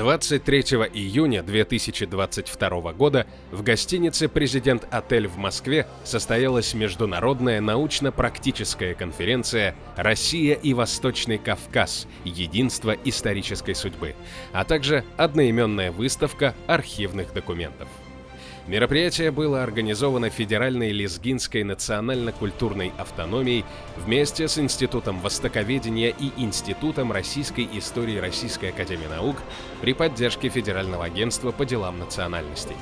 23 июня 2022 года в гостинице «Президент Отель» в Москве состоялась международная научно-практическая конференция «Россия и Восточный Кавказ. Единство исторической судьбы», а также одноименная выставка архивных документов. Мероприятие было организовано Федеральной Лезгинской национально-культурной автономией вместе с Институтом Востоковедения и Институтом российской истории Российской академии наук при поддержке Федерального агентства по делам национальностей.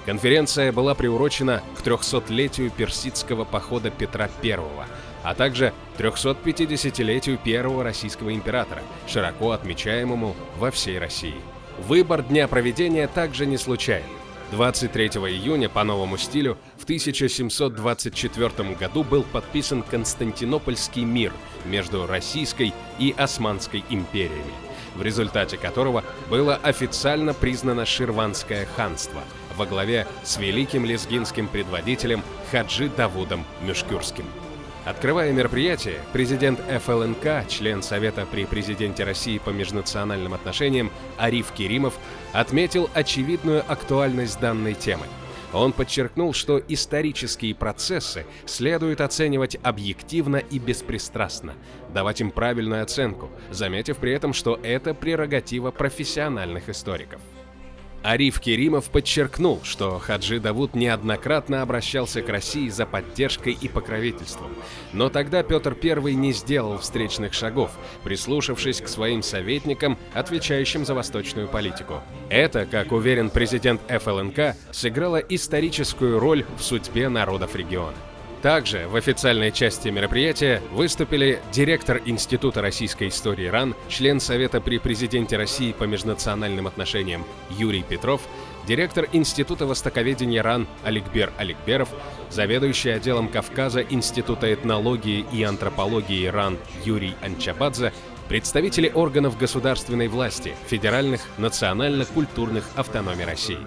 Конференция была приурочена к 300-летию персидского похода Петра I, а также 350-летию первого российского императора, широко отмечаемому во всей России. Выбор дня проведения также не случайный. 23 июня по новому стилю в 1724 году был подписан Константинопольский мир между Российской и Османской империями, в результате которого было официально признано Ширванское ханство во главе с великим лезгинским предводителем Хаджи Давудом Мюшкюрским. Открывая мероприятие, президент ФЛНК, член Совета при президенте России по межнациональным отношениям Ариф Керимов отметил очевидную актуальность данной темы. Он подчеркнул, что исторические процессы следует оценивать объективно и беспристрастно, давать им правильную оценку, заметив при этом, что это прерогатива профессиональных историков. Ариф Керимов подчеркнул, что Хаджи Давуд неоднократно обращался к России за поддержкой и покровительством, но тогда Петр I не сделал встречных шагов, прислушавшись к своим советникам, отвечающим за восточную политику. Это, как уверен президент ФЛНК, сыграло историческую роль в судьбе народов региона. Также в официальной части мероприятия выступили директор Института российской истории РАН, член Совета при президенте России по межнациональным отношениям Юрий Петров, директор Института востоковедения РАН Аликбер Аликберов, заведующий отделом Кавказа Института этнологии и антропологии РАН Юрий Анчабадзе, представители органов государственной власти, федеральных, национально-культурных автономий России.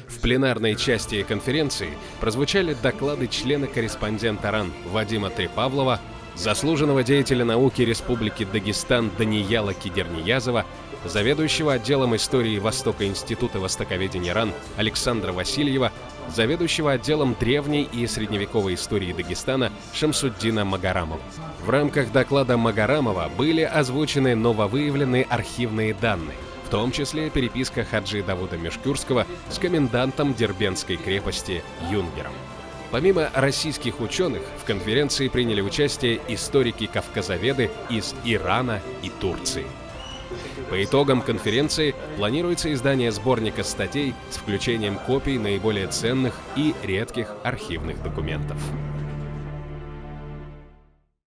В пленарной части конференции прозвучали доклады члена-корреспондента РАН Вадима Трепавлова, заслуженного деятеля науки Республики Дагестан Данияла Кидерниязова, заведующего отделом истории Востока Института востоковедения РАН Александра Васильева, заведующего отделом древней и средневековой истории Дагестана Шамсуддина Магарамова. В рамках доклада Магарамова были озвучены нововыявленные архивные данные, в том числе переписка Хаджи Давуда Мюшкюрского с комендантом Дербентской крепости Юнгером. Помимо российских ученых, в конференции приняли участие историки-кавказоведы из Ирана и Турции. По итогам конференции планируется издание сборника статей с включением копий наиболее ценных и редких архивных документов.